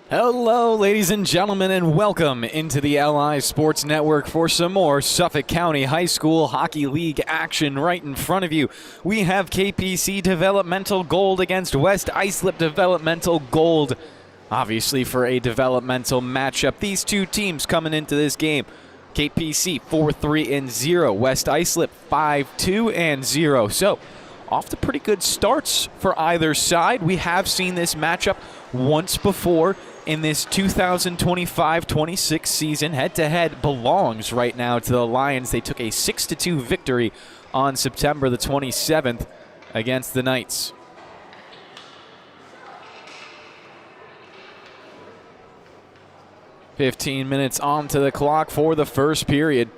Hello, ladies and gentlemen, and welcome into the LI Sports Network for some more Suffolk County High School Hockey League action right in front of you. We have KPC Developmental Gold against West Islip Developmental Gold. Obviously for a developmental matchup. These two teams coming into this game. KPC 4-3-0, West Islip 5-2-0. So, off to pretty good starts for either side. We have seen this matchup once before in this 2025-26 season. Head-to-head belongs right now to the Lions. They took a 6-2 victory on September the 27th against the Knights. "15 minutes onto the clock for the first period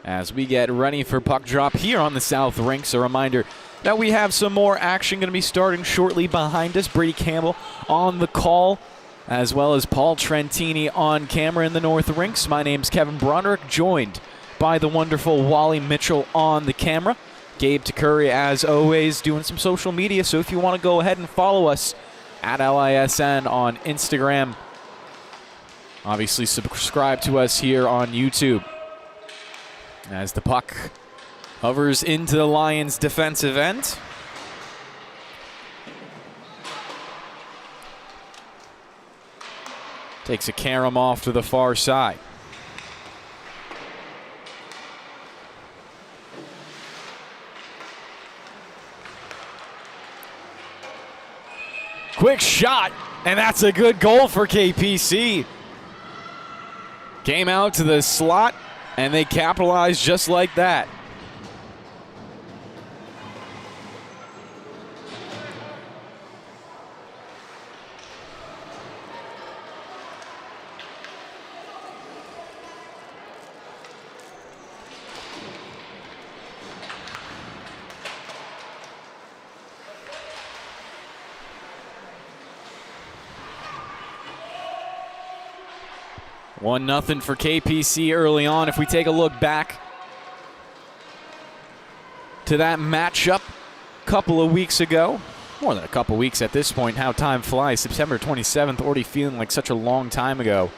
as we get ready for puck drop here on the South Rinks. A reminder that we have some more action going to be starting shortly behind us. Brady Campbell on the call, as well as Paul Trentini on camera in the North Rinks. My name's Kevin Broderick, joined by the wonderful Wally Mitchell on the camera. Gabe Takuri, as always, doing some social media, so if you want to go ahead and follow us at LISN on Instagram, obviously subscribe to us here on YouTube. As the puck hovers into the Lions' defensive end. Takes a carom off to the far side. Quick shot, and that's a good goal for KPC. Came out to the slot, and they capitalized just like that. One nothing for KPC early on. If we take a look back to that matchup a couple of weeks ago, more than a couple weeks at this point, how time flies. September 27th, already feeling like such a long time ago.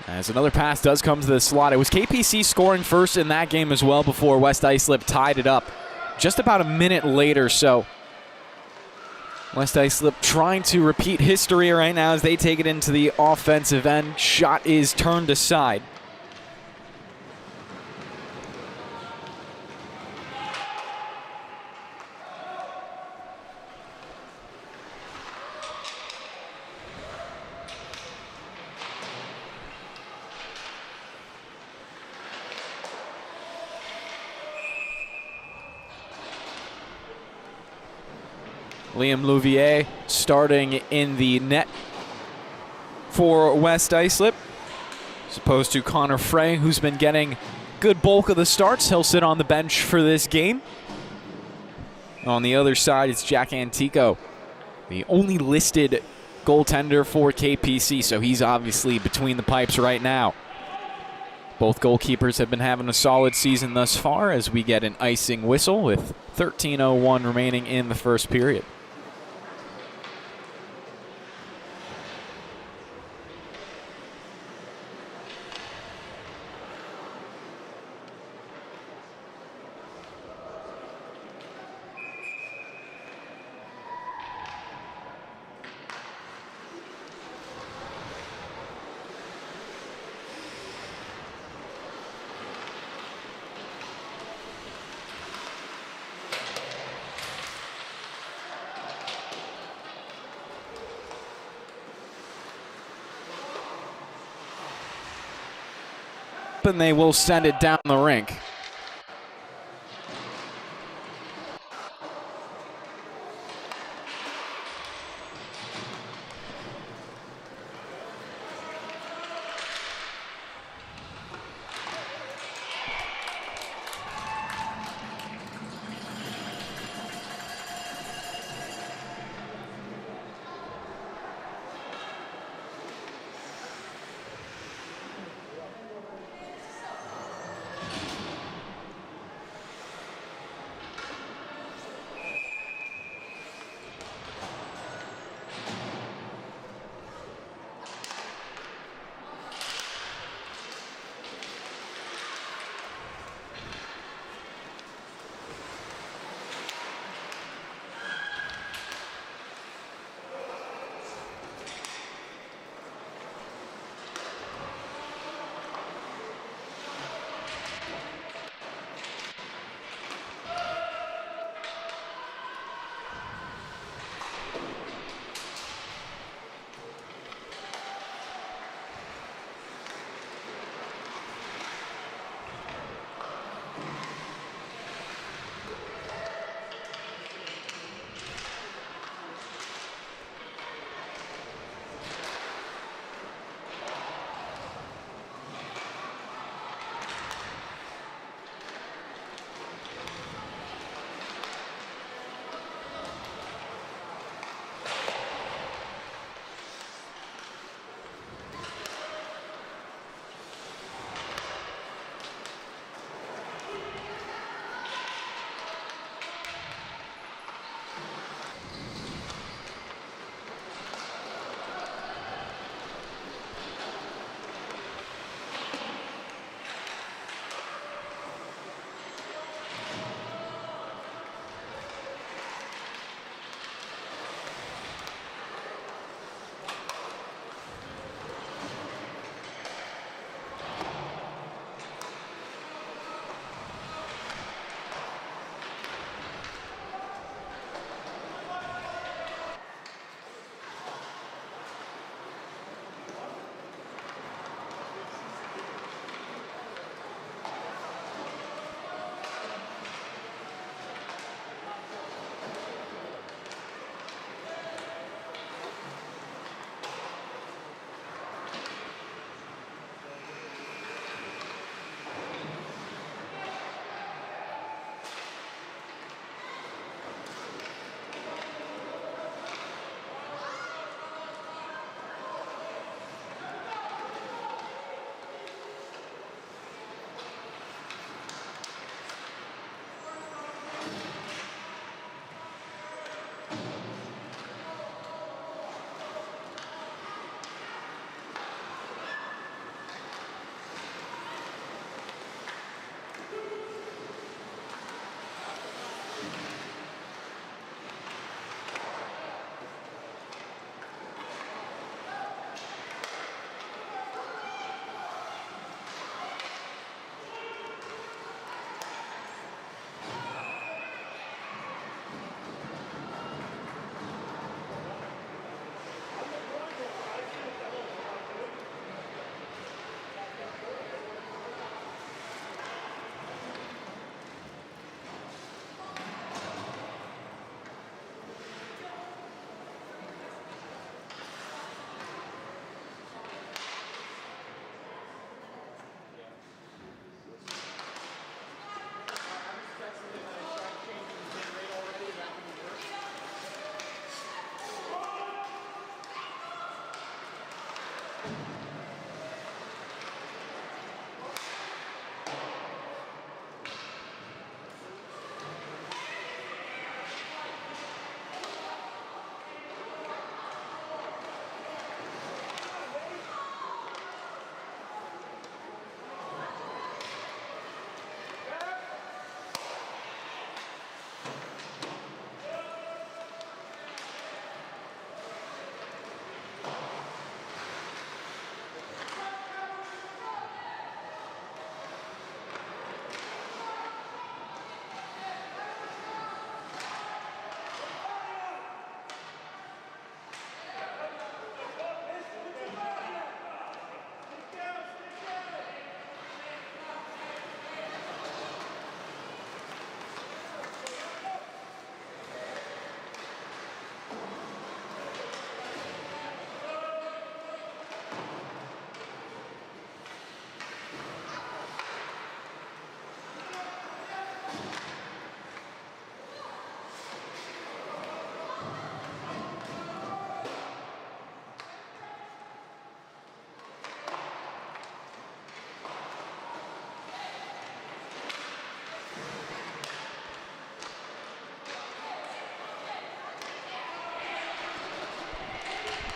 As another pass does come to the slot. It was KPC scoring first in that game as well before West Islip tied it up just about a minute later. So West Islip trying to repeat history right now as they take it into the offensive end. Shot is turned aside. Liam Louvier starting in the net for West Islip, as opposed to Connor Frey, who's been getting good bulk of the starts. He'll sit on the bench for this game. On the other side, it's Jack Antico, the only listed goaltender for KPC, so he's obviously between the pipes right now. Both goalkeepers have been having a solid season thus far as we get an icing whistle with 13:01 remaining in the first period. And they will send it down the rink.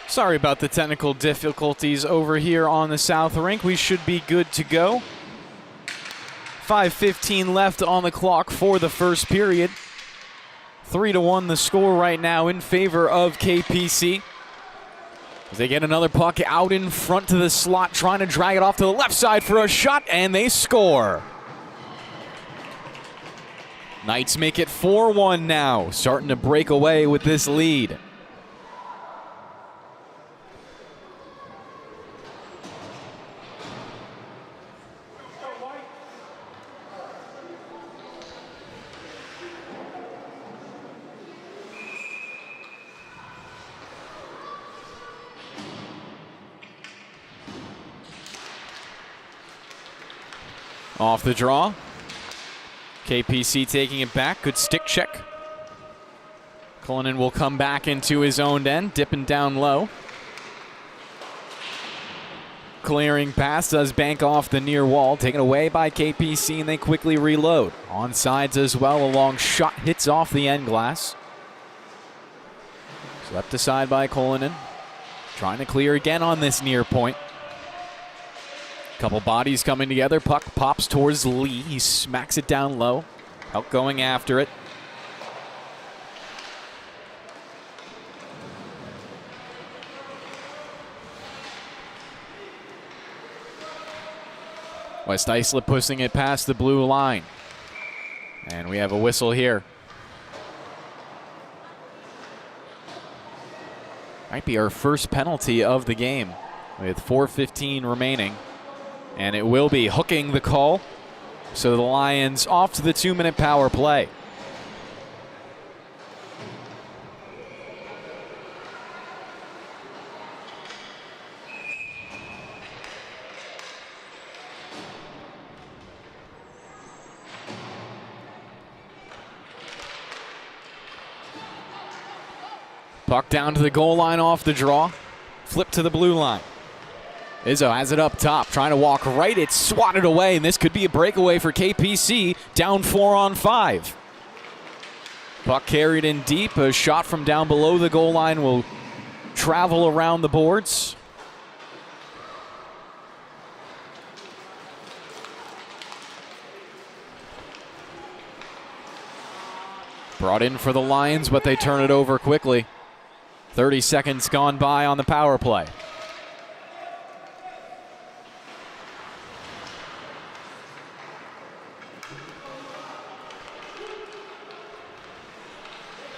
Sorry about the technical difficulties over here on the South Rink. We should be good to go. 5:15 left on the clock for the first period. 3-1 the score right now in favor of KPC. As they get another puck out in front to the slot, trying to drag it off to the left side for a shot, and they score. Knights make it 4-1 now, starting to break away with this lead. Off the draw. KPC taking it back. Good stick check. Cullinan will come back into his own end, dipping down low. Clearing pass does bank off the near wall. Taken away by KPC, and they quickly reload. On sides as well. A long shot hits off the end glass. Swept aside by Cullinan. Trying to clear again on this near point. Couple bodies coming together. Puck pops towards Lee. He smacks it down low. Out going after it. West Islip pushing it past the blue line. And we have a whistle here. Might be our first penalty of the game with 4:15 remaining. And it will be hooking the call. So the Lions off to the 2-minute power play. Puck down to the goal line off the draw. Flip to the blue line. Izzo has it up top, trying to walk right. It's swatted away, and this could be a breakaway for KPC, down 4-on-5. Puck carried in deep. A shot from down below the goal line will travel around the boards. Brought in for the Lions, but they turn it over quickly. 30 seconds gone by on the power play.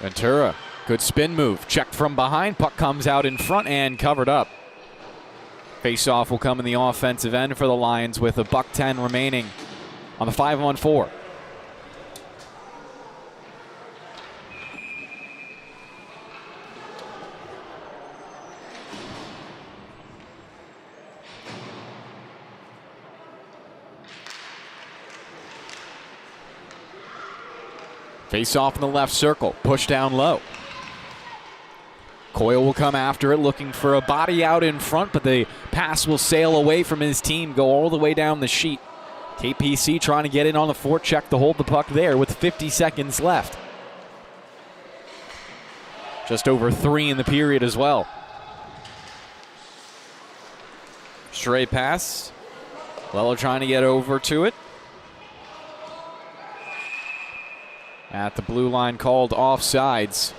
Ventura, good spin move. Checked from behind. Puck comes out in front and covered up. Face-off will come in the offensive end for the Lions with a $1:10 remaining on the 5-on-4. Face off in the left circle, push down low. Coyle will come after it, looking for a body out in front, but the pass will sail away from his team, go all the way down the sheet. KPC trying to get in on the forecheck to hold the puck there with 50 seconds left. Just over 3 in the period as well. Stray pass. Lello trying to get over to it. At the blue line, called offsides.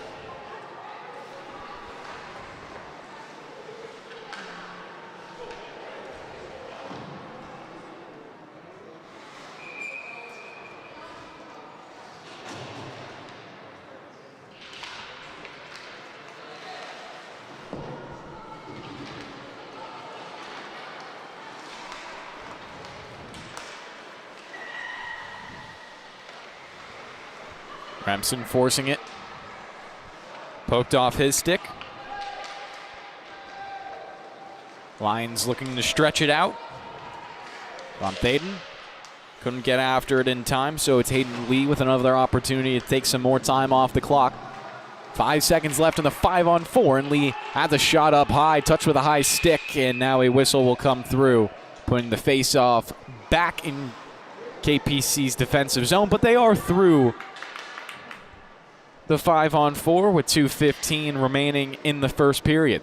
Remsen forcing it. Poked off his stick. Lions looking to stretch it out. Von Thaden couldn't get after it in time, so it's Hayden Lee with another opportunity to take some more time off the clock. 5 seconds left in the 5-on-4, and Lee had the shot up high, touched with a high stick, and now a whistle will come through, putting the face-off back in KPC's defensive zone, but they are through the 5-on-4 with 2:15 remaining in the first period.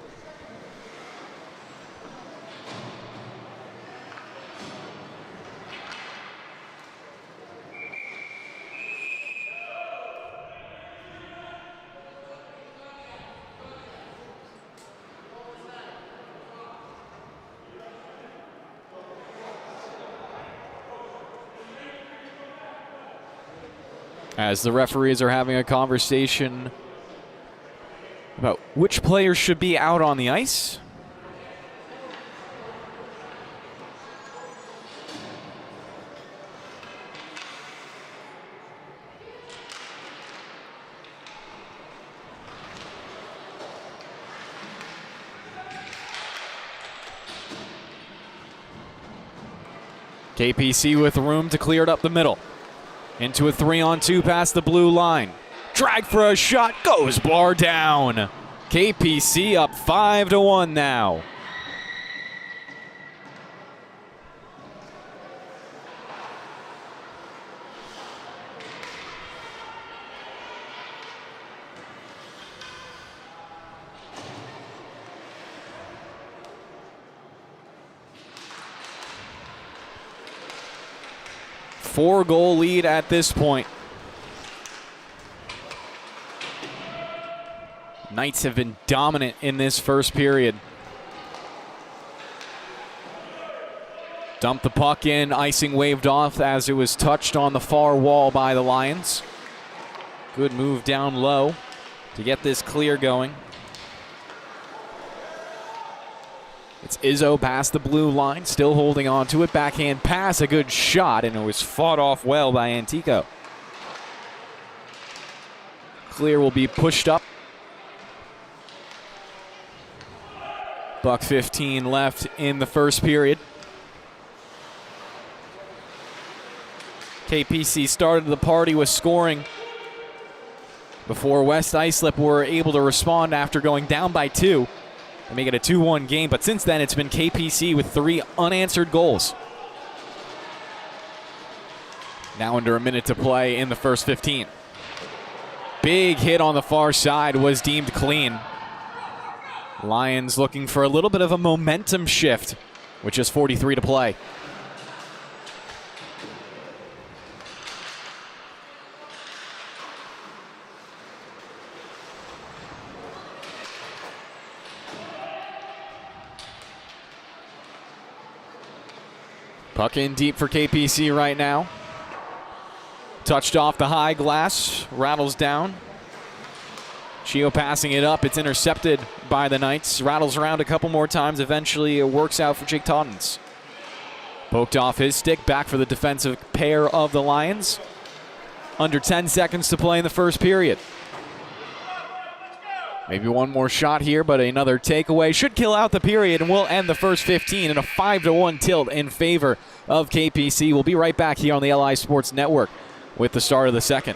as the referees are having a conversation about which players should be out on the ice. KPC with room to clear it up the middle. Into a 3-on-2 past the blue line. Drag for a shot, goes bar down. KPC up 5-1 now. Four-goal lead at this point. Knights have been dominant in this first period. Dumped the puck in, icing waved off as it was touched on the far wall by the Lions. Good move down low to get this clear going. It's Izzo past the blue line, still holding on to it. Backhand pass, a good shot, and it was fought off well by Antico. Clear will be pushed up. $1:15 left in the first period. KPC started the party with scoring before West Islip were able to respond after going down by 2 and make it a 2-1 game. But since then, it's been KPC with 3 unanswered goals. Now under a minute to play in the first 15. Big hit on the far side was deemed clean. Lions looking for a little bit of a momentum shift with just 43 to play. Puck in deep for KPC right now. Touched off the high glass, rattles down. Chio passing it up, it's intercepted by the Knights. Rattles around a couple more times, eventually it works out for Jake Toddens. Poked off his stick, back for the defensive pair of the Lions. Under 10 seconds to play in the first period. Maybe one more shot here, but another takeaway should kill out the period, and we'll end the first 15 in a 5-1 tilt in favor of KPC. We'll be right back here on the LI Sports Network with the start of the second.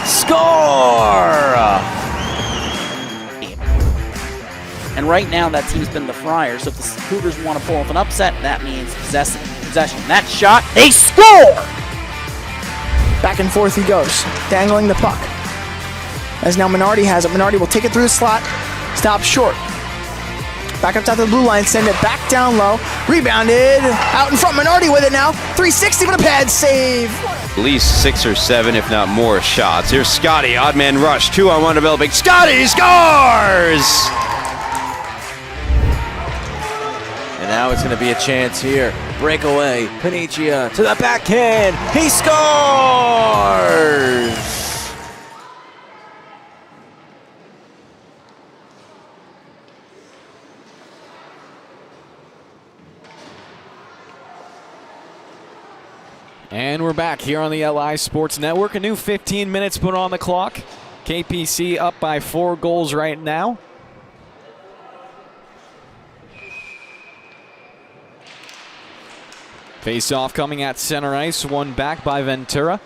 Score! And right now that team's been the Friars, so if the Cougars want to pull off an upset, that means possession. That shot, they score! Back and forth he goes, dangling the puck. As now Minardi has it. Minardi will take it through the slot, stop short. Back up top to the blue line, send it back down low. Rebounded, out in front, Minardi with it now. 360 with a pad save. At least 6 or 7, if not more, shots. Here's Scotty, odd man rush, 2-on-1 developing. Scotty scores! And now it's going to be a chance here. Breakaway, Panicia to the backhand. He scores! And we're back here on the LI Sports Network. A new 15 minutes put on the clock. KPC up by 4 goals right now. Face-off coming at center ice, won back by Ventura.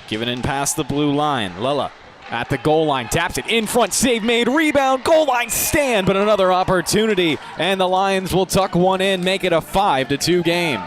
Given in past the blue line. Lela at the goal line, taps it in front, save made, rebound, goal line stand, but another opportunity, and the Lions will tuck one in, make it a 5-2 game.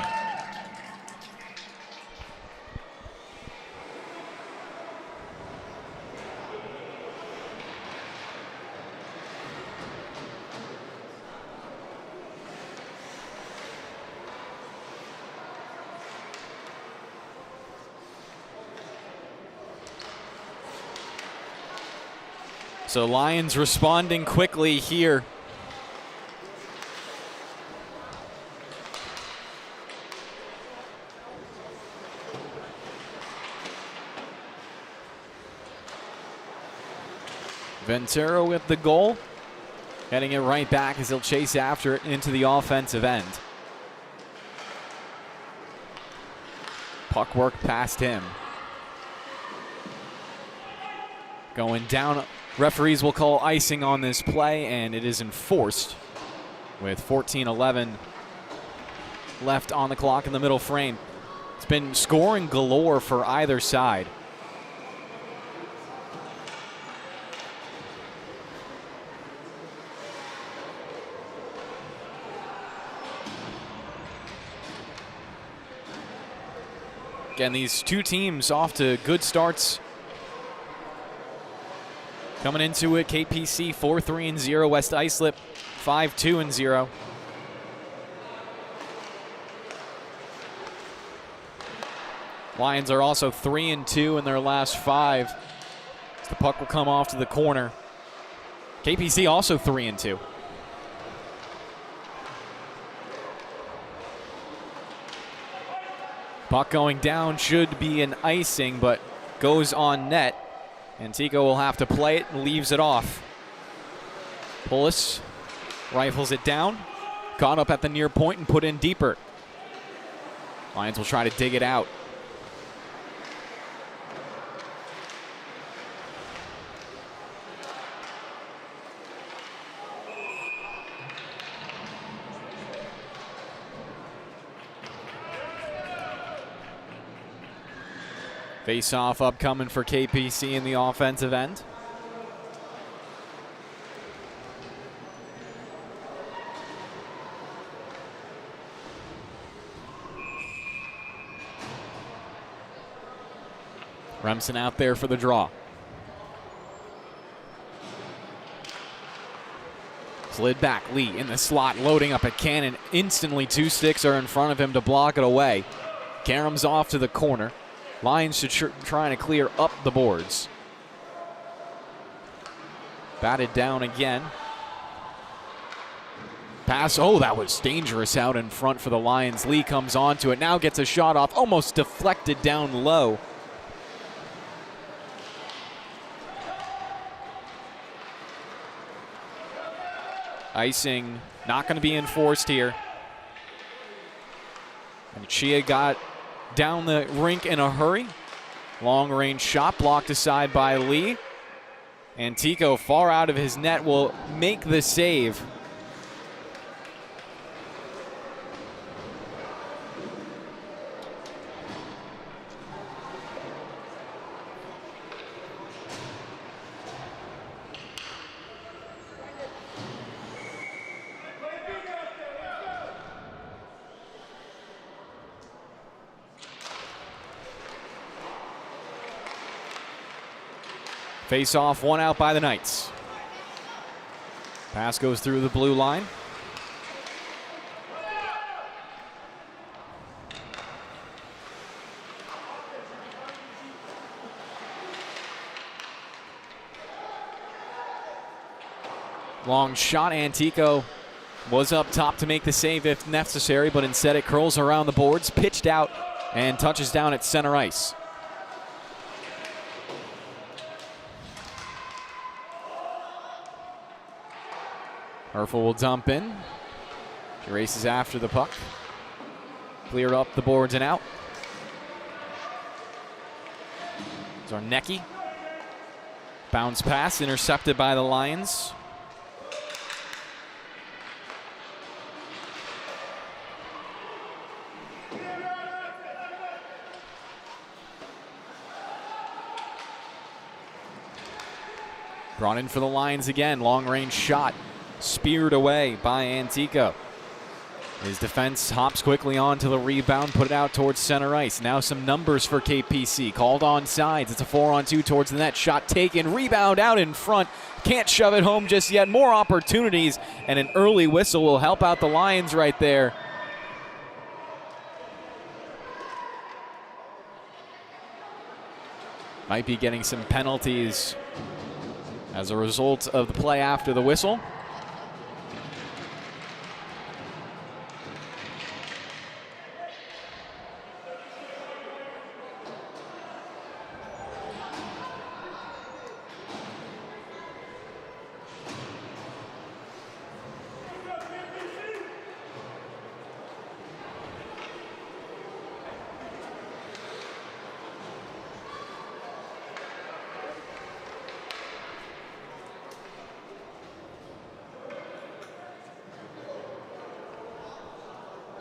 So Lions responding quickly here. Ventura with the goal. Heading it right back as he'll chase after it into the offensive end. Puck work past him. Going down. Referees will call icing on this play, and it is enforced with 14:11 left on the clock in the middle frame. It's been scoring galore for either side. Again, these two teams off to good starts. Coming into it, KPC 4-3-0, West Islip 5-2-0. Lions are also 3-2 in their last 5. The puck will come off to the corner. KPC also 3-2. Puck going down should be an icing, but goes on net. Antico will have to play it and leaves it off. Pullis rifles it down. Caught up at the near point and put in deeper. Lions will try to dig it out. Face-off upcoming for KPC in the offensive end. Remsen out there for the draw. Slid back, Lee in the slot, loading up a cannon. Instantly 2 sticks are in front of him to block it away. Karam's off to the corner. Lions trying to clear up the boards. Batted down again. Pass, oh, that was dangerous out in front for the Lions. Lee comes onto it, now gets a shot off, almost deflected down low. Icing not going to be enforced here. And Chia got down the rink in a hurry. Long range shot blocked aside by Lee. Antico far out of his net will make the save. Face off, 1 out by the Knights. Pass goes through the blue line. Long shot, Antico was up top to make the save if necessary, but instead it curls around the boards, pitched out, and touches down at center ice. Herfel will dump in. She races after the puck. Cleared up the boards and out. Zarnecki. Bounce pass intercepted by the Lions. Brought in for the Lions again. Long range shot. Speared away by Antico. His defense hops quickly onto the rebound, put it out towards center ice. Now some numbers for KPC. Called on sides. It's a 4-on-2 towards the net. Shot taken. Rebound out in front. Can't shove it home just yet. More opportunities, and an early whistle will help out the Lions right there. Might be getting some penalties as a result of the play after the whistle.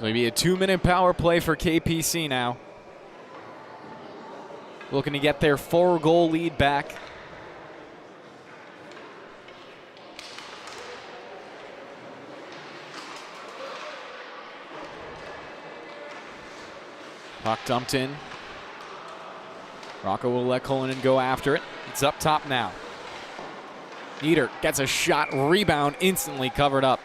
Maybe a 2-minute power play for KPC now. Looking to get their 4-goal lead back. Puck dumped in. Rocco will let Cullinan go after it. It's up top now. Nieder gets a shot, rebound, instantly covered up.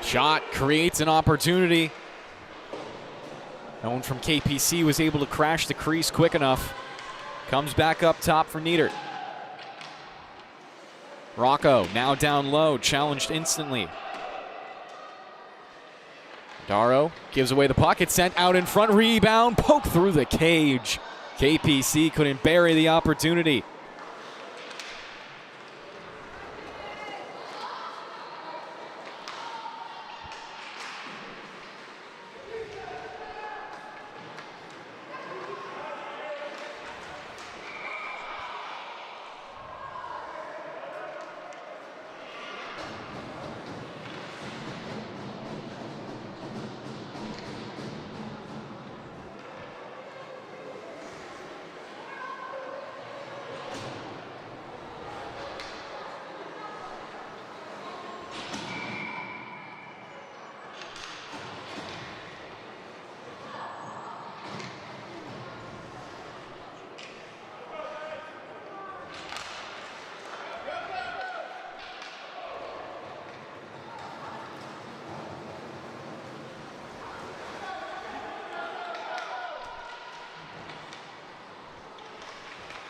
Shot creates an opportunity. No one from KPC was able to crash the crease quick enough. Comes back up top for Nieder. Rocco now down low, challenged instantly. Darrow gives away the puck. It's sent out in front. Rebound, poke through the cage. KPC couldn't bury the opportunity.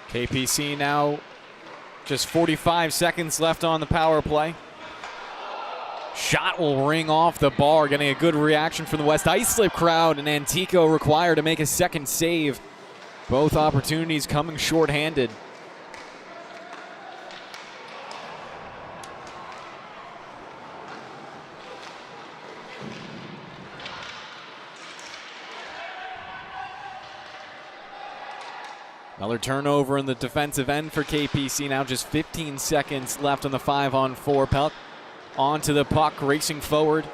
KPC now just 45 seconds left on the power play. Shot will ring off the bar, getting a good reaction from the West Islip crowd, and Antico required to make a second save. Both opportunities coming shorthanded. Another turnover in the defensive end for KPC. Now just 15 seconds left on the 5-on-4 puck. Onto the puck, racing forward.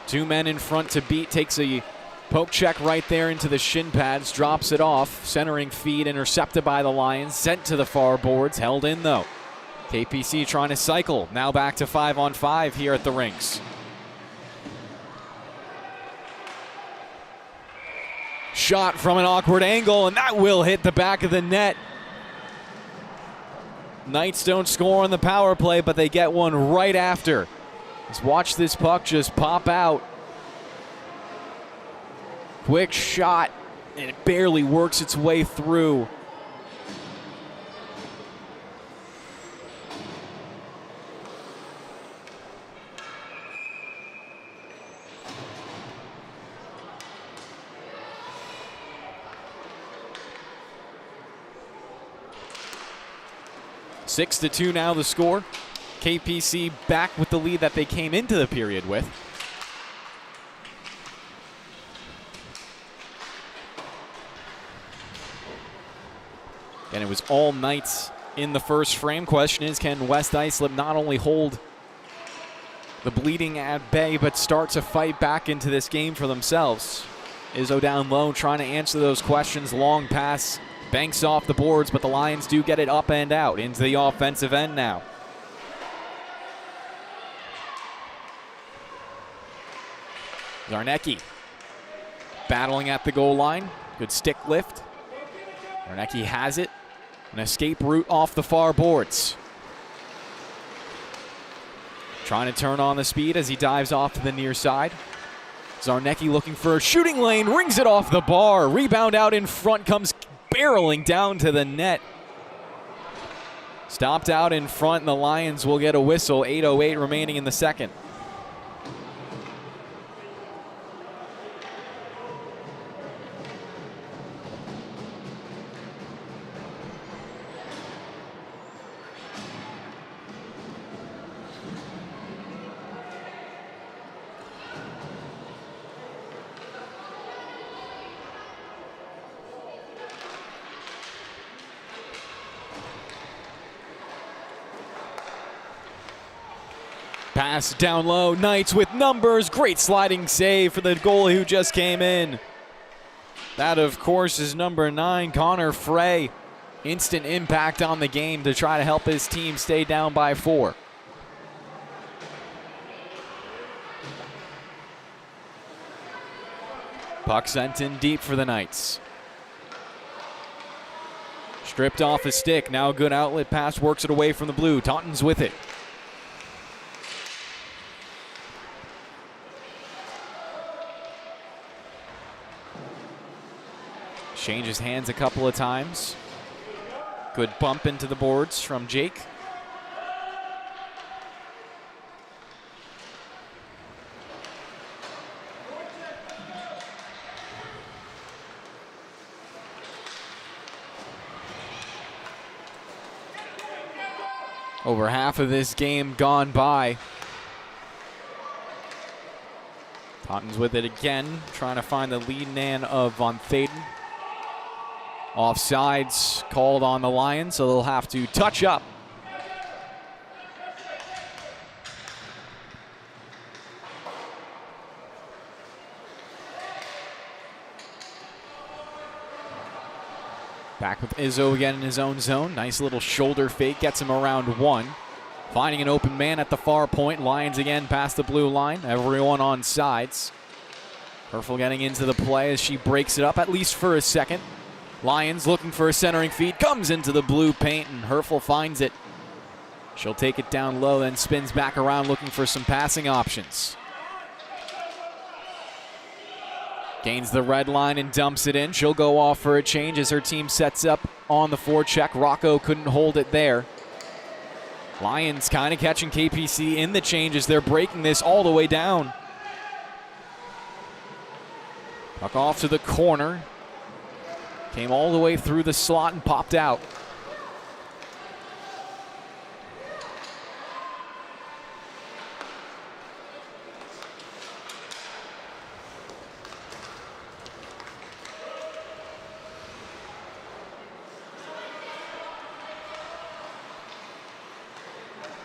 2 men in front to beat. Takes a poke check right there into the shin pads. Drops it off. Centering feed intercepted by the Lions. Sent to the far boards. Held in though. KPC trying to cycle. Now back to 5-on-5 here at the rinks. Shot from an awkward angle, and that will hit the back of the net. Knights don't score on the power play, but they get one right after. Let's watch this puck just pop out. Quick shot, and it barely works its way through. Six to 2 now the score. KPC back with the lead that they came into the period with. And it was all Knights in the first frame. Question is, can West Islip not only hold the bleeding at bay, but start to fight back into this game for themselves? Izzo down low trying to answer those questions. Long pass. Banks off the boards, but the Lions do get it up and out into the offensive end now. Zarnecki battling at the goal line. Good stick lift. Zarnecki has it. An escape route off the far boards. Trying to turn on the speed as he dives off to the near side. Zarnecki looking for a shooting lane, rings it off the bar. Rebound out in front, comes barreling down to the net. Stopped out in front, and the Lions will get a whistle. 8:08 remaining in the second. Pass down low, Knights with numbers. Great sliding save for the goalie who just came in. That, of course, is number 9, Connor Frey. Instant impact on the game to try to help his team stay down by 4. Puck sent in deep for the Knights. Stripped off his stick. Now a good outlet pass works it away from the blue. Taunton's with it. Changes hands a couple of times. Good bump into the boards from Jake. Over half of this game gone by. Taunton's with it again, trying to find the lead man of Von Thaden. Offsides called on the Lions, so they'll have to touch up. Back with Izzo again in his own zone. Nice little shoulder fake, gets him around 1. Finding an open man at the far point. Lions again past the blue line. Everyone on sides. Herfel getting into the play as she breaks it up, at least for a second. Lions looking for a centering feed, comes into the blue paint, and Herfel finds it. She'll take it down low, then spins back around looking for some passing options. Gains the red line and dumps it in. She'll go off for a change as her team sets up on the forecheck. Rocco couldn't hold it there. Lions kind of catching KPC in the changes. They're breaking this all the way down. Puck off to the corner. Came all the way through the slot and popped out.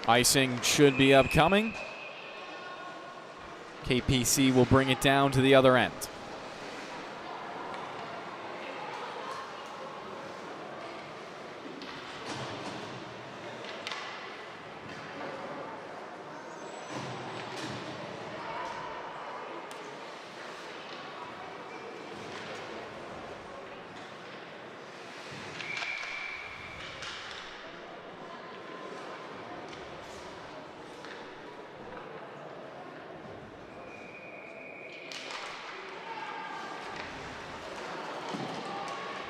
Icing should be upcoming. KPC will bring it down to the other end.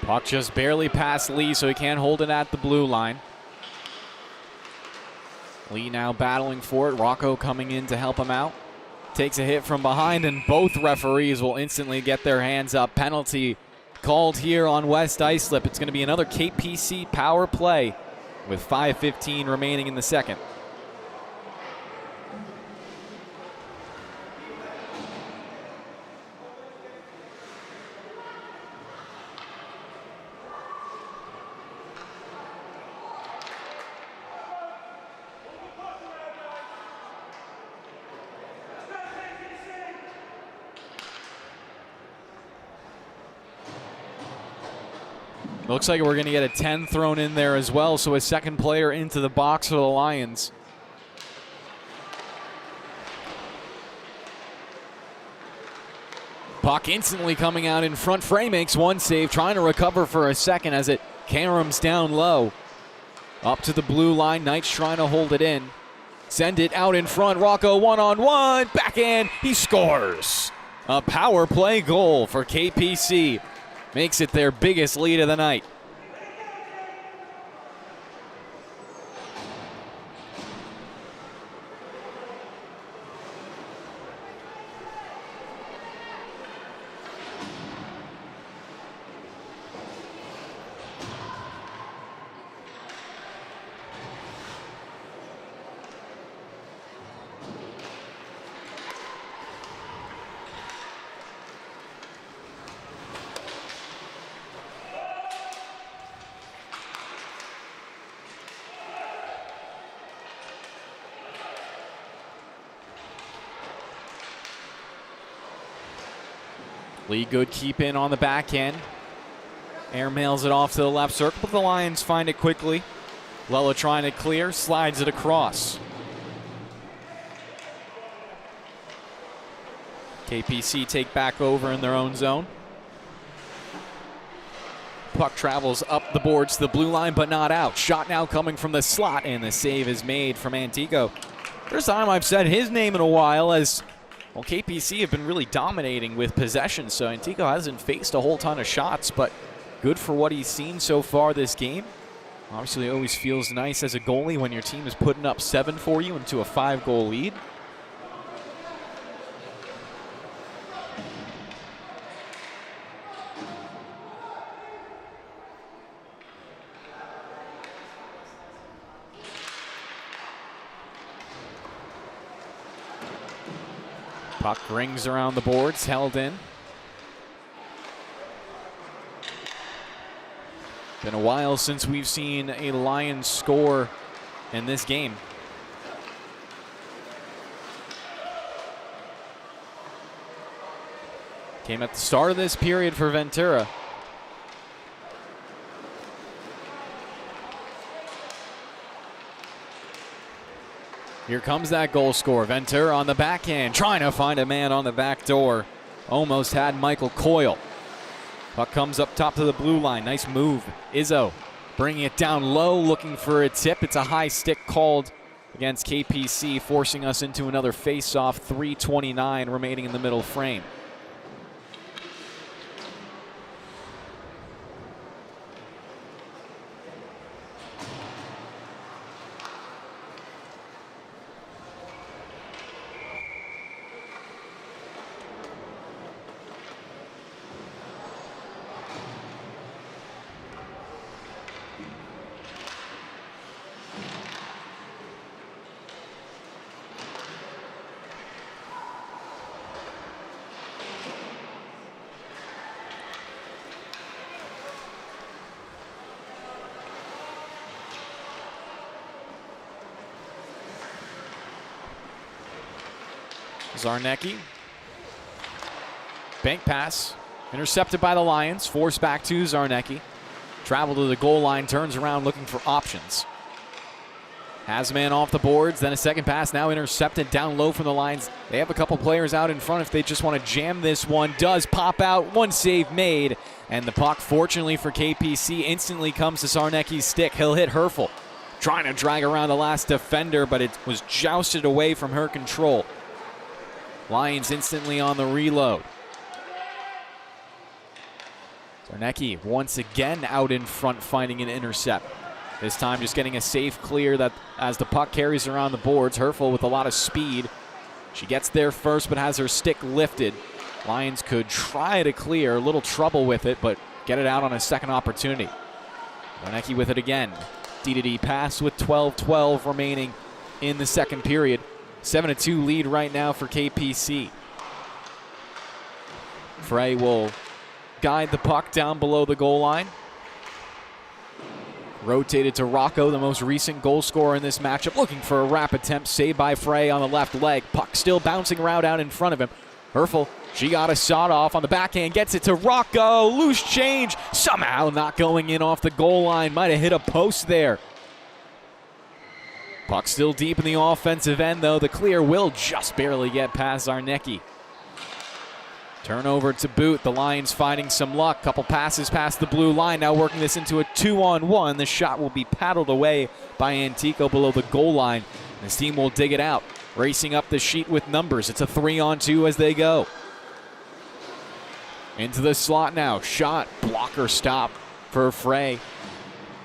Puck just barely past Lee, so he can't hold it at the blue line. Lee now battling for it. Rocco coming in to help him out. Takes a hit from behind, and both referees will instantly get their hands up. Penalty called here on West Islip. It's going to be another KPC power play with 5:15 remaining in the second. Looks like we're going to get a 10 thrown in there as well, so a second player into the box for the Lions. Puck instantly coming out in front. Frey makes one save, trying to recover for a second as it caroms down low. Up to the blue line, Knights trying to hold it in. Send it out in front, Rocco one-on-one, backhand, he scores! A power play goal for KPC. Makes it their biggest lead of the night. Lee good keep in on the backhand. Airmails it off to the left circle, but the Lions find it quickly. Lella trying to clear, slides it across. KPC take back over in their own zone. Puck travels up the boards to the blue line, but not out. Shot now coming from the slot, and the save is made from Antico. First time I've said his name in a while, as well, KPC have been really dominating with possession, so Antico hasn't faced a whole ton of shots, but good for what he's seen so far this game. Obviously, it always feels nice as a goalie when your team is putting up 7 for you into a 5-goal lead. Puck rings around the boards, held in. Been a while since we've seen a Lions score in this game. Came at the start of this period for Ventura. Here comes that goal score. Ventura on the backhand, trying to find a man on the back door. Almost had Michael Coyle. Puck comes up top to the blue line. Nice move. Izzo bringing it down low, looking for a tip. It's a high stick called against KPC, forcing us into another face-off. 3:29 remaining in the middle frame. Zarnecki. Bank pass. Intercepted by the Lions. Forced back to Zarnecki. Travel to the goal line. Turns around looking for options. Has a man off the boards. Then a second pass. Now intercepted down low from the Lions. They have a couple players out in front if they just want to jam this one. Does pop out. One save made. And the puck, fortunately for KPC, instantly comes to Zarnecki's stick. He'll hit Herfel. Trying to drag around the last defender, but it was jousted away from her control. Lions instantly on the reload. Zarnecki once again out in front, finding an intercept. This time just getting a safe clear that as the puck carries around the boards. Herfel with a lot of speed. She gets there first but has her stick lifted. Lions could try to clear, a little trouble with it, but get it out on a second opportunity. Zarnecki with it again. D-to-D pass with 12:12 remaining in the second period. 7-2 lead right now for KPC. Frey will guide the puck down below the goal line. Rotated to Rocco, the most recent goal scorer in this matchup, looking for a wrap attempt. Saved by Frey on the left leg. Puck still bouncing around out in front of him. Herfel, she got a shot off on the backhand, gets it to Rocco. Loose change, somehow not going in off the goal line. Might have hit a post there. Puck still deep in the offensive end, though. The clear will just barely get past Zarnecki. Turnover to boot. The Lions finding some luck. Couple passes past the blue line. Now working this into a 2-on-1. The shot will be paddled away by Antico below the goal line. His team will dig it out. Racing up the sheet with numbers. It's a 3-on-2 as they go. Into the slot now. Shot. Blocker stop for Frey.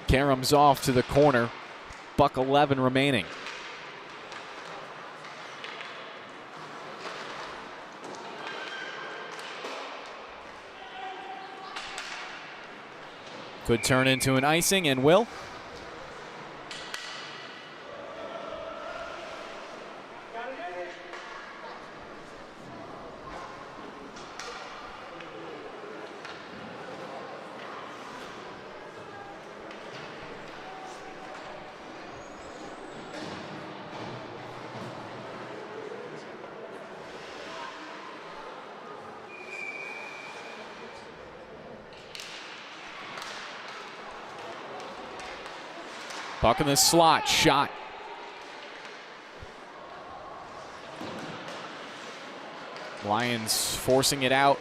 Karam's off to the corner. Buck 11 remaining. Could turn into an icing and will. Puck in the slot, shot. Lions forcing it out.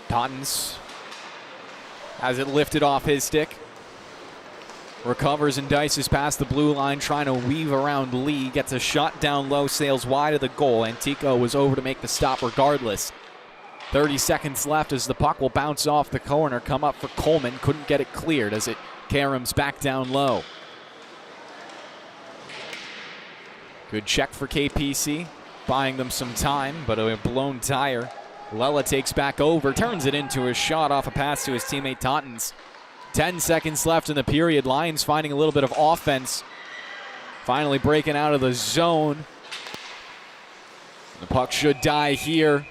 Tottens has it lifted off his stick. Recovers and dices past the blue line, trying to weave around Lee. Gets a shot down low, sails wide of the goal. Antico was over to make the stop regardless. 30 seconds left as the puck will bounce off the corner, come up for Coleman. Couldn't get it cleared as it Karam's back down low. Good check for KPC, buying them some time, but a blown tire. Lela takes back over, turns it into a shot off a pass to his teammate Tottens. 10 seconds left in the period. Lions finding a little bit of offense. Finally breaking out of the zone. The puck should die here.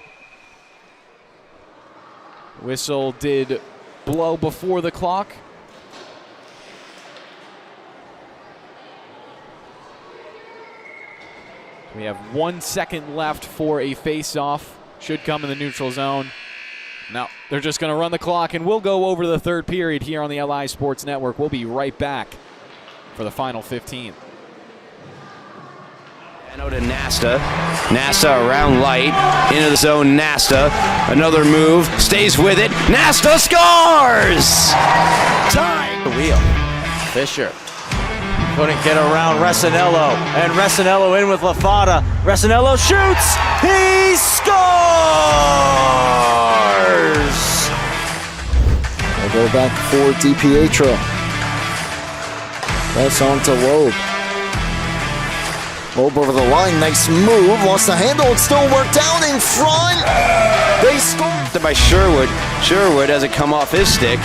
Whistle did blow before the clock. We have 1 second left for a face-off. Should come in the neutral zone. No, they're just going to run the clock, and we'll go over the third period here on the LI Sports Network. We'll be right back for the final 15. To Nasta. Nasta around light. Into the zone, Nasta. Another move. Stays with it. Nasta scores! Time! The wheel. Fisher couldn't get around Resinello. And Resinello in with LaFada. Resinello shoots! He scores! They'll go back for DiPietro. That's on to Loeb. Loeb over the line, nice move, lost the handle, it still worked out in front. They scored. By Sherwood. Sherwood has it come off his stick.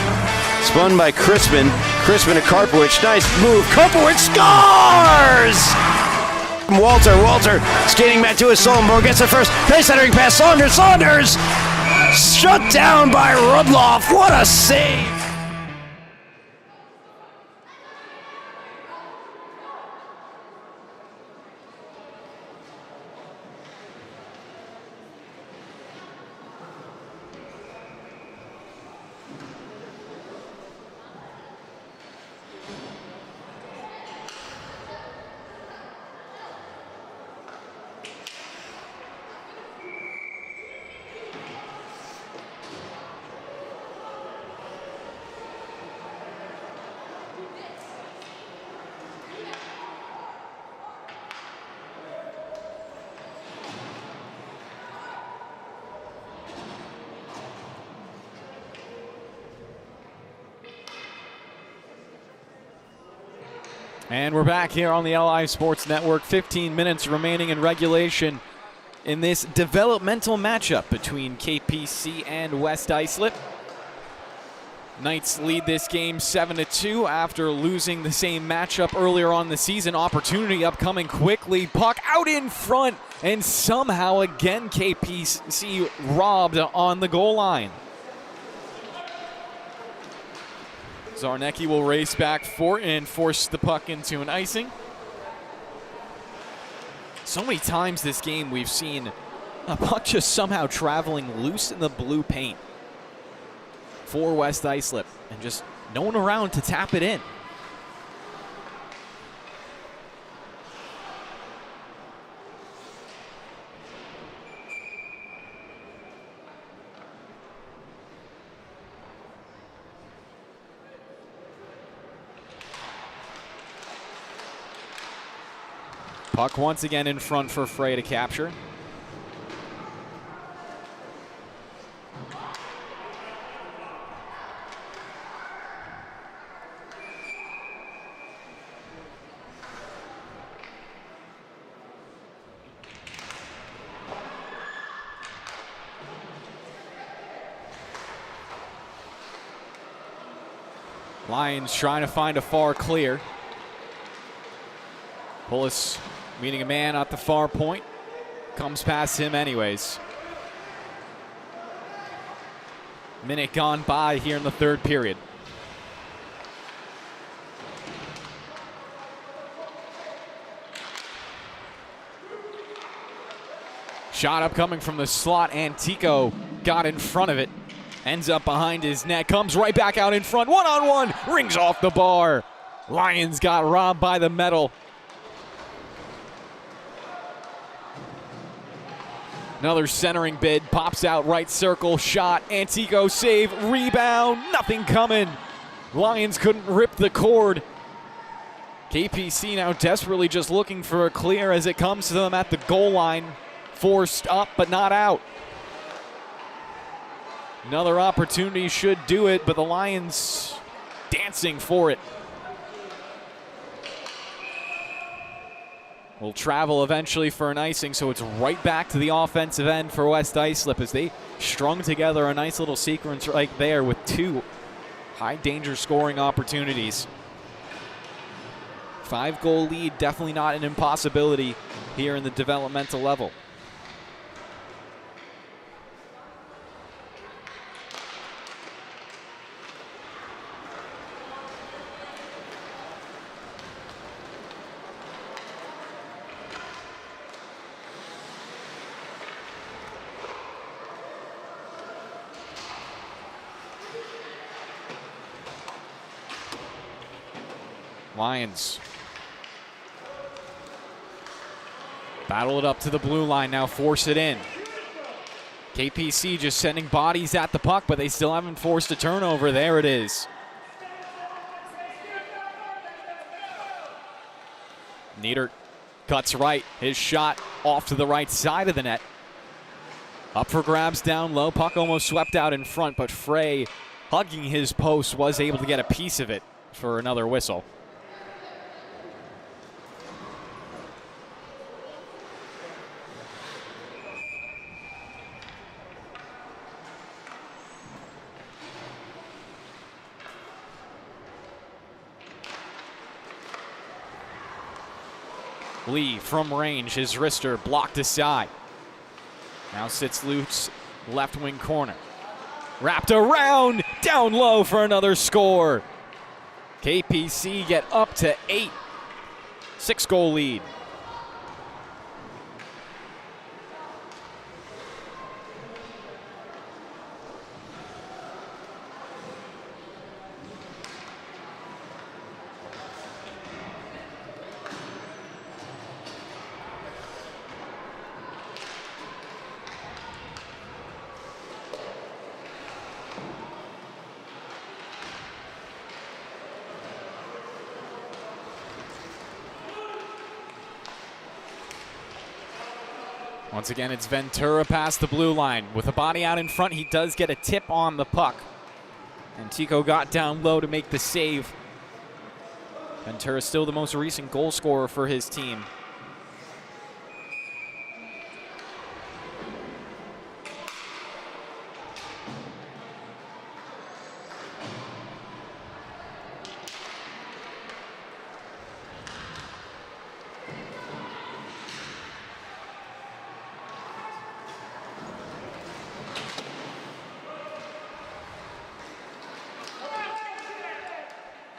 Spun by Crispin. Crispin to Karpowicz. Nice move. Karpowicz scores! Walter skating back to his Sullenberg. Gets it first. Pace centering pass. Saunders. Shut down by Rudloff. What a save! And we're back here on the LI Sports Network. 15 minutes remaining in regulation in this developmental matchup between KPC and West Islip. Knights lead this game 7-2 after losing the same matchup earlier on the season. Opportunity upcoming quickly. Puck out in front, and somehow again KPC robbed on the goal line. Zarnecki will race back for and force the puck into an icing. So many times this game we've seen a puck just somehow traveling loose in the blue paint for West Islip and just no one around to tap it in. Puck once again in front for Frey to capture. Lions trying to find a far clear. Pullis meeting a man at the far point. Comes past him anyways. Minute gone by here in the third period. Shot up coming from the slot, and Tico got in front of it. Ends up behind his net, comes right back out in front. One-on-one, rings off the bar. Lions got robbed by the metal. Another centering bid, pops out right circle, shot, Antico save, rebound, nothing coming. Lions couldn't rip the cord. KPC now desperately just looking for a clear as it comes to them at the goal line. Forced up, but not out. Another opportunity should do it, but the Lions dancing for it. Will travel eventually for an icing, so it's right back to the offensive end for West Islip as they strung together a nice little sequence right there with two high-danger scoring opportunities. 5-goal lead, definitely not an impossibility here in the developmental level. Lions battle it up to the blue line, now force it in. KPC just sending bodies at the puck, but they still haven't forced a turnover. There it is. Nieder cuts right, his shot off to the right side of the net. Up for grabs down low, puck almost swept out in front, but Frey, hugging his post, was able to get a piece of it for another whistle. Lee from range, his wrister blocked aside. Now sits loose, left wing corner. Wrapped around, down low for another score. KPC get up to 8. 6-goal lead. Once again, it's Ventura past the blue line. With a body out in front, he does get a tip on the puck. And Tico got down low to make the save. Ventura still the most recent goal scorer for his team.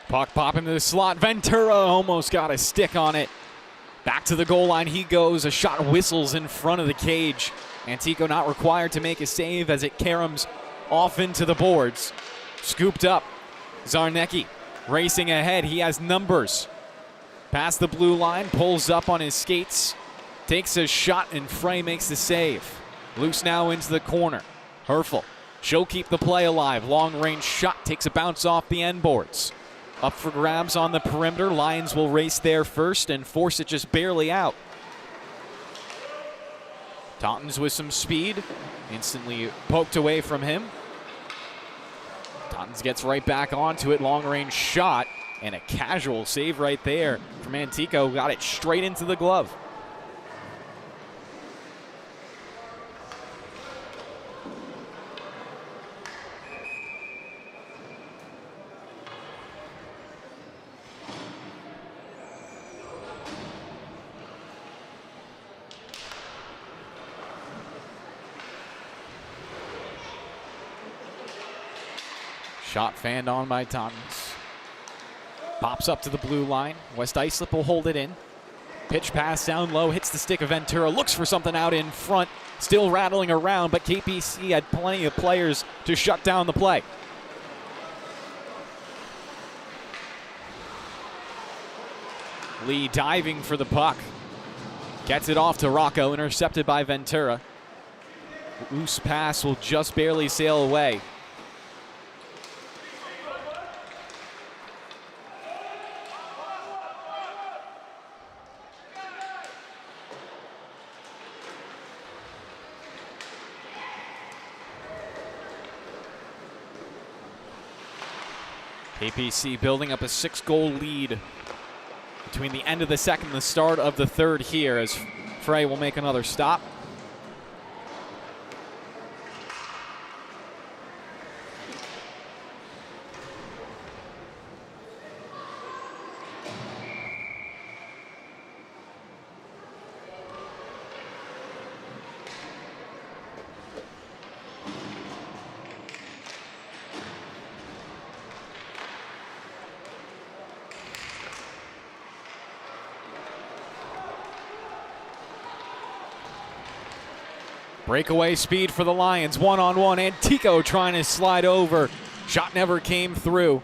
Puck pop into the slot. Ventura almost got a stick on it. Back to the goal line he goes. A shot whistles in front of the cage. Antico not required to make a save as it caroms off into the boards. Scooped up. Zarnecki racing ahead. He has numbers. Past the blue line. Pulls up on his skates. Takes a shot and Frey makes the save. Loose now into the corner. Herfel. She'll keep the play alive. Long range shot takes a bounce off the end boards. Up for grabs on the perimeter. Lions will race there first and force it just barely out. Taunton's with some speed, instantly poked away from him. Taunton's gets right back onto it, long range shot, and a casual save right there from Antico, got it straight into the glove. Shot fanned on by Taunton's. Pops up to the blue line. West Islip will hold it in. Pitch pass down low, hits the stick of Ventura, looks for something out in front, still rattling around, but KPC had plenty of players to shut down the play. Lee diving for the puck. Gets it off to Rocco, intercepted by Ventura. Loose pass will just barely sail away. KPC building up a 6-goal lead between the end of the second and the start of the third here as Frey will make another stop. Breakaway speed for the Lions, one-on-one. Antico trying to slide over. Shot never came through.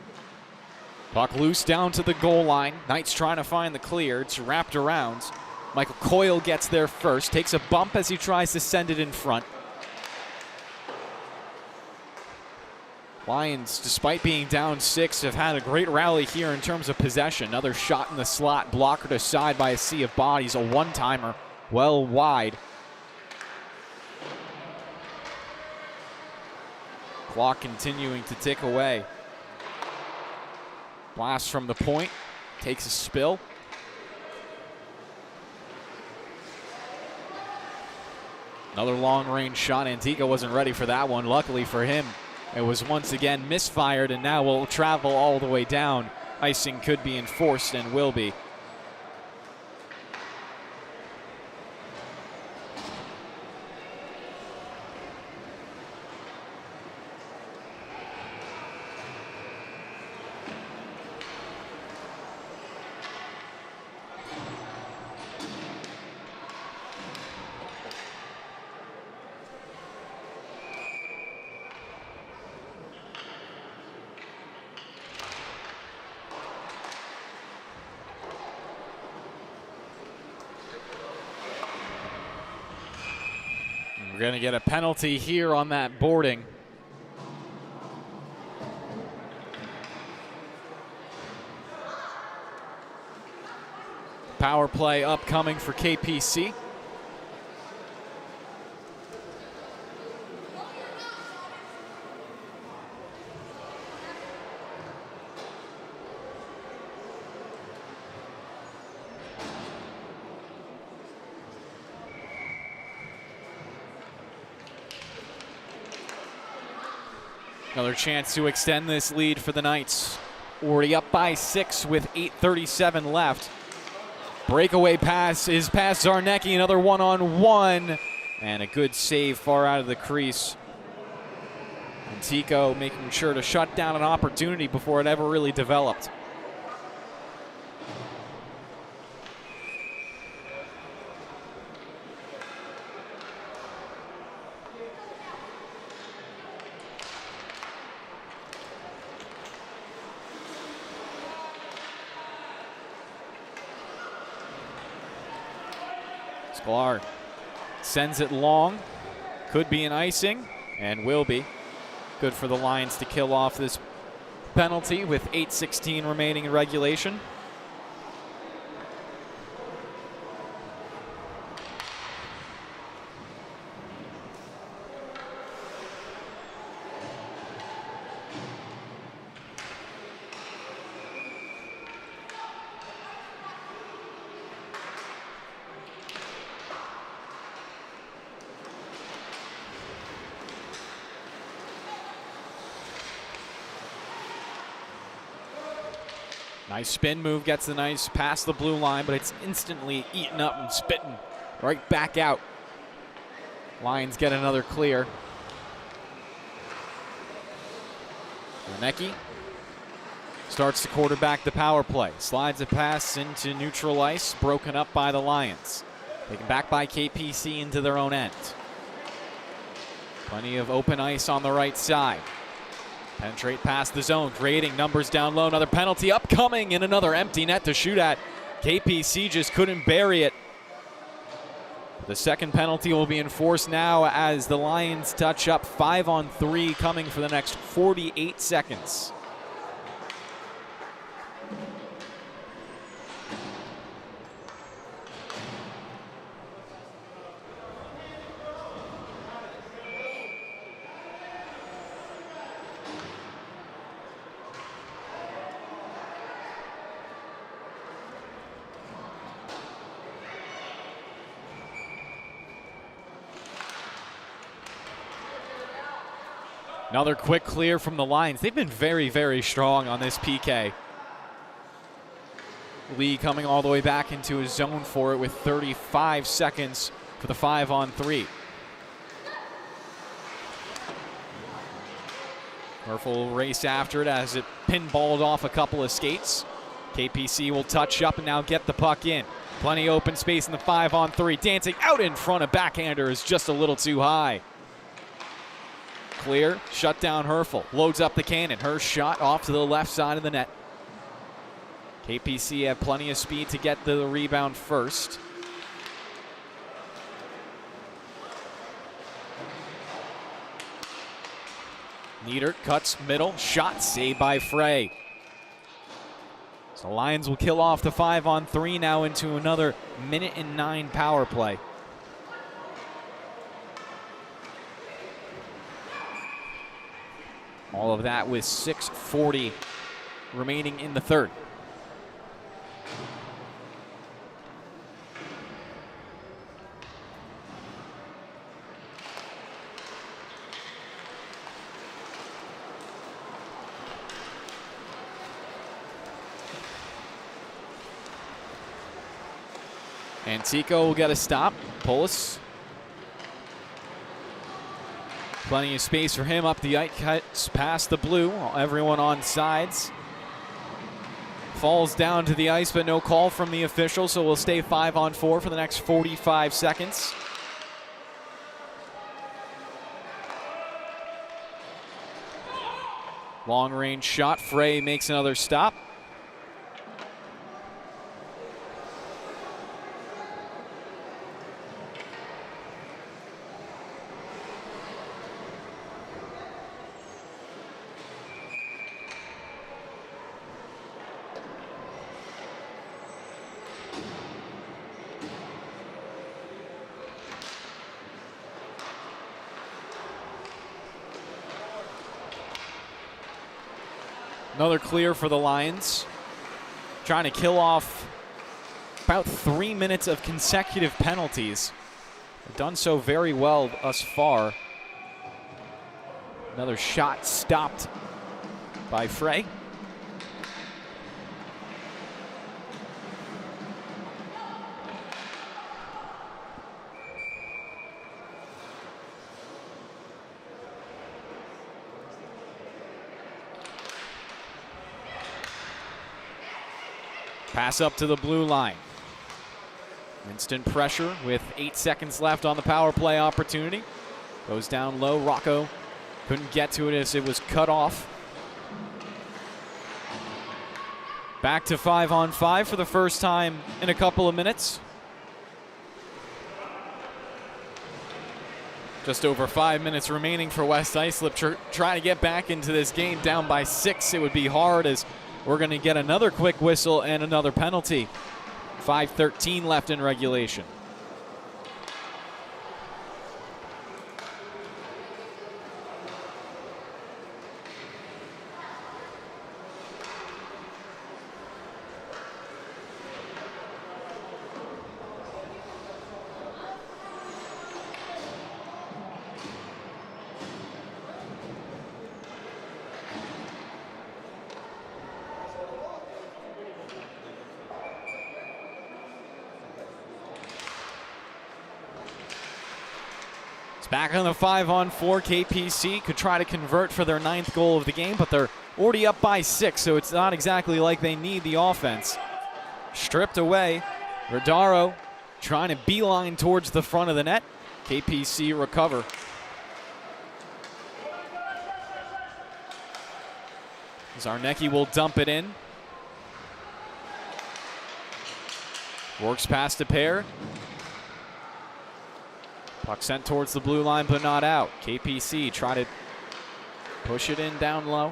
Puck loose down to the goal line. Knights trying to find the clear. It's wrapped around. Michael Coyle gets there first. Takes a bump as he tries to send it in front. Lions, despite being down 6, have had a great rally here in terms of possession. Another shot in the slot, blockered aside by a sea of bodies. A one-timer, well wide. Clock continuing to tick away. Blast from the point, takes a spill. Another long-range shot. Antico wasn't ready for that one. Luckily for him, it was once again misfired and now will travel all the way down. Icing could be enforced and will be. We're going to get a penalty here on that boarding. Power play upcoming for KPC. Another chance to extend this lead for the Knights. Already up by 6 with 8:37 left. Breakaway pass is past Zarnecki, another one-on-one, and a good save far out of the crease. Antico making sure to shut down an opportunity before it ever really developed. Sklar sends it long. Could be an icing, and will be. Good for the Lions to kill off this penalty with 8:16 remaining in regulation. Nice spin move, gets the nice past the blue line, but it's instantly eaten up and spitting right back out. Lions get another clear. Renecki starts to quarterback the power play. Slides a pass into neutral ice, broken up by the Lions. Taken back by KPC into their own end. Plenty of open ice on the right side. Penetrate past the zone, creating numbers down low. Another penalty upcoming and another empty net to shoot at. KPC just couldn't bury it. The second penalty will be enforced now as the Lions touch up 5-on-3 coming for the next 48 seconds. Another quick clear from the Lions. They've been very, very strong on this PK. Lee coming all the way back into his zone for it with 35 seconds for the 5-on-3. Murphy will race after it as it pinballed off a couple of skates. KPC will touch up and now get the puck in. Plenty of open space in the 5-on-3. Dancing out in front of backhander is just a little too high. Clear, shut down Herfel. Loads up the cannon. Her shot off to the left side of the net. KPC have plenty of speed to get the rebound first. Nieder cuts middle. Shot saved by Frey. So Lions will kill off the 5-on-3 now into another 1:09 power play. All of that with 6:40 remaining in the third. Antico will get a stop. Polis. Plenty of space for him up the ice, cuts past the blue. Everyone on sides. Falls down to the ice, but no call from the official, so we'll stay 5-on-4 for the next 45 seconds. Long range shot. Frey makes another stop. Another clear for the Lions. Trying to kill off about 3 minutes of consecutive penalties. They've done so very well thus far. Another shot stopped by Frey. Pass up to the blue line. Instant pressure with 8 seconds left on the power play opportunity. Goes down low. Rocco couldn't get to it as it was cut off. Back to 5-on-5 for the first time in a couple of minutes. Just over 5 minutes remaining for West Islip. Trying to get back into this game down by 6. It would be hard as we're going to get another quick whistle and another penalty. 5:13 left in regulation. Back on the 5-on-4, KPC could try to convert for their 9th goal of the game, but they're already up by 6, so it's not exactly like they need the offense. Stripped away. Rodaro trying to beeline towards the front of the net. KPC recover. Zarnecki will dump it in. Works past a pair. Puck sent towards the blue line, but not out. KPC try to push it in down low.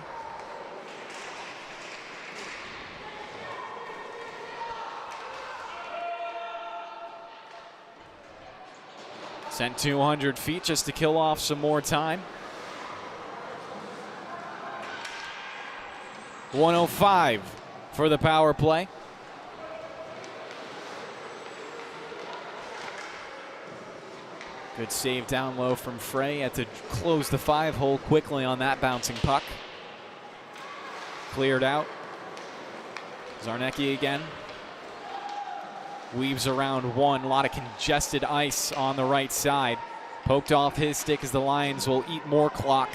Sent 200 feet just to kill off some more time. 105 for the power play. Good save down low from Frey. Had to close the 5-hole quickly on that bouncing puck. Cleared out. Zarnecki again. Weaves around one. A lot of congested ice on the right side. Poked off his stick as the Lions will eat more clock.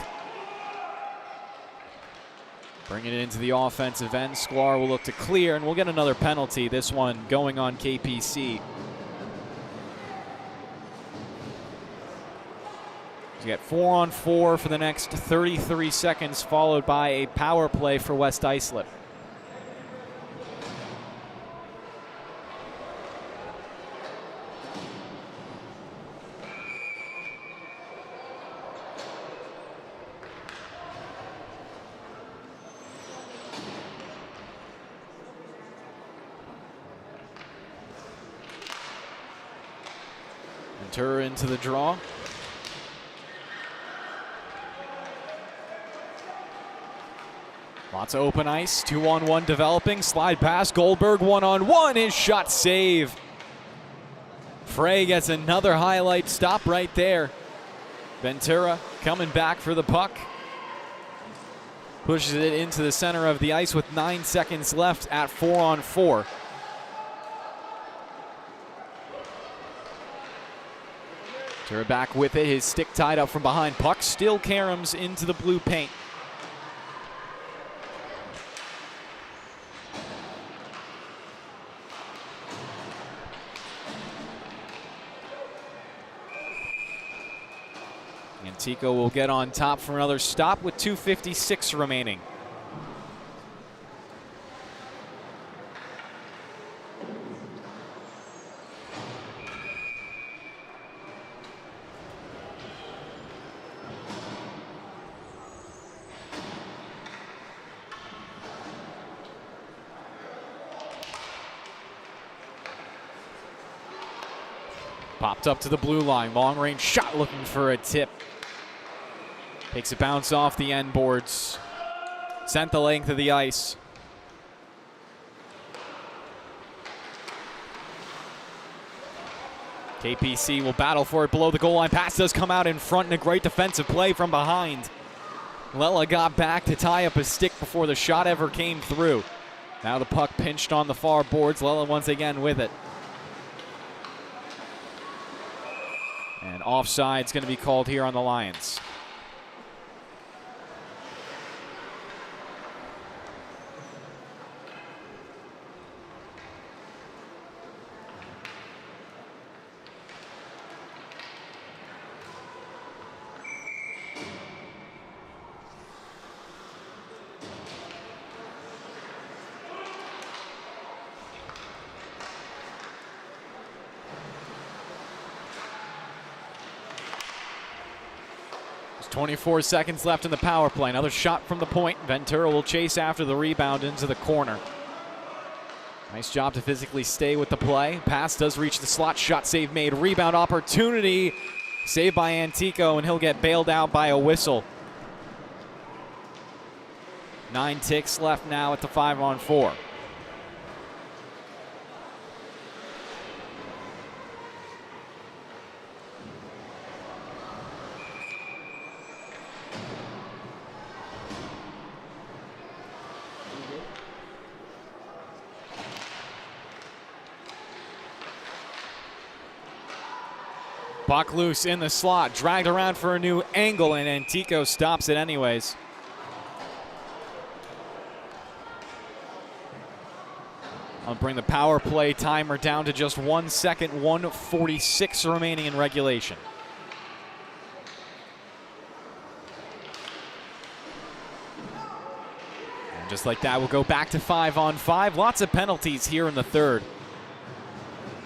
Bringing it into the offensive end. Sklar will look to clear, and we'll get another penalty. This one going on KPC. You get 4-on-4 for the next 33 seconds, followed by a power play for West Islip. Ventura into the draw. Lots of open ice, 2-on-1 developing, slide pass, Goldberg 1-on-1, his shot save. Frey gets another highlight stop right there. Ventura coming back for the puck. Pushes it into the center of the ice with 9 seconds left at 4-on-4. Ventura back with it, his stick tied up from behind. Puck still caroms into the blue paint. Antico will get on top for another stop with 2:56 remaining. Popped up to the blue line, long range shot looking for a tip. Takes a bounce off the end boards. Sent the length of the ice. KPC will battle for it below the goal line. Pass does come out in front and a great defensive play from behind. Lela got back to tie up his stick before the shot ever came through. Now the puck pinched on the far boards. Lela once again with it. And offside's going to be called here on the Lions. There's 24 seconds left in the power play. Another shot from the point. Ventura will chase after the rebound into the corner. Nice job to physically stay with the play. Pass does reach the slot. Shot save made. Rebound opportunity. Saved by Antico, and he'll get bailed out by a whistle. 9 ticks left now at the 5-on-4. Puck loose in the slot, dragged around for a new angle, and Antico stops it anyways. I'll bring the power play timer down to just 1 second, 1:46 remaining in regulation. And just like that, we'll go back to 5-on-5. Lots of penalties here in the third.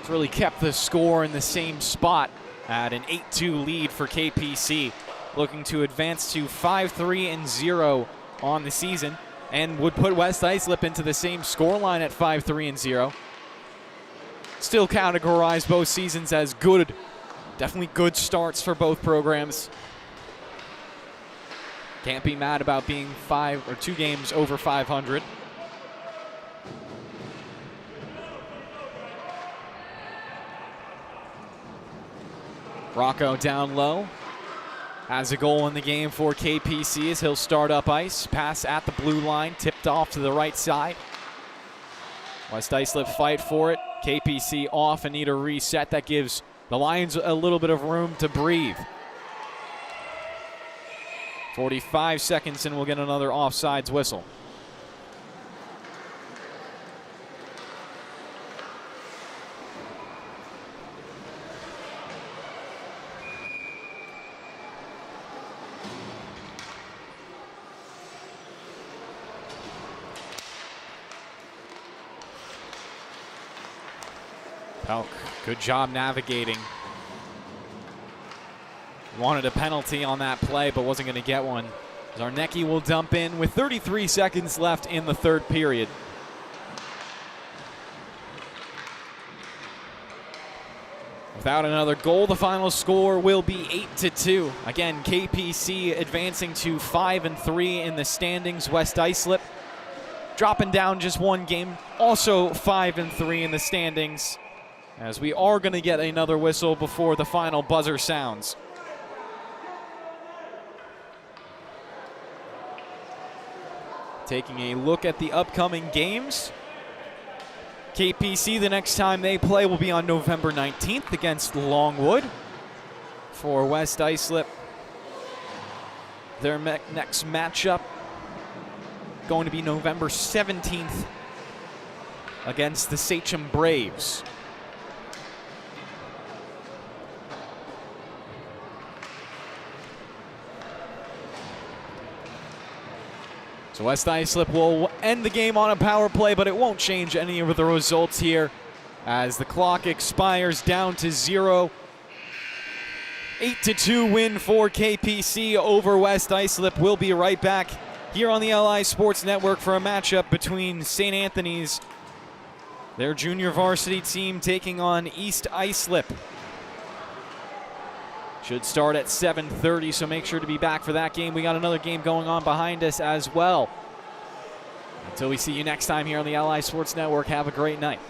It's really kept the score in the same spot at an 8-2 lead for KPC, looking to advance to 5-3-0 on the season, and would put West Islip into the same scoreline at 5-3-0. Still categorize both seasons as good, definitely good starts for both programs. Can't be mad about being 2 games over 500. Rocco down low. Has a goal in the game for KPC as he'll start up ice. Pass at the blue line, tipped off to the right side. West Islip fight for it. KPC off and need a reset. That gives the Lions a little bit of room to breathe. 45 seconds and we'll get another offsides whistle. Pelk, good job navigating. Wanted a penalty on that play, but wasn't going to get one. Zarnecki will dump in with 33 seconds left in the third period. Without another goal, the final score will be 8-2. Again, KPC advancing to 5-3 in the standings. West Islip dropping down just 1 game, also 5-3 in the standings, as we are going to get another whistle before the final buzzer sounds. Taking a look at the upcoming games. KPC, the next time they play will be on November 19th against Longwood. For West Islip, their next matchup going to be November 17th against the Sachem Braves. So West Islip will end the game on a power play, but it won't change any of the results here as the clock expires down to 0. 8-2 win for KPC over West Islip. We'll be right back here on the LI Sports Network for a matchup between St. Anthony's, their junior varsity team, taking on East Islip. Should start at 7:30, so make sure to be back for that game. We got another game going on behind us as well. Until we see you next time here on the LI Sports Network, have a great night.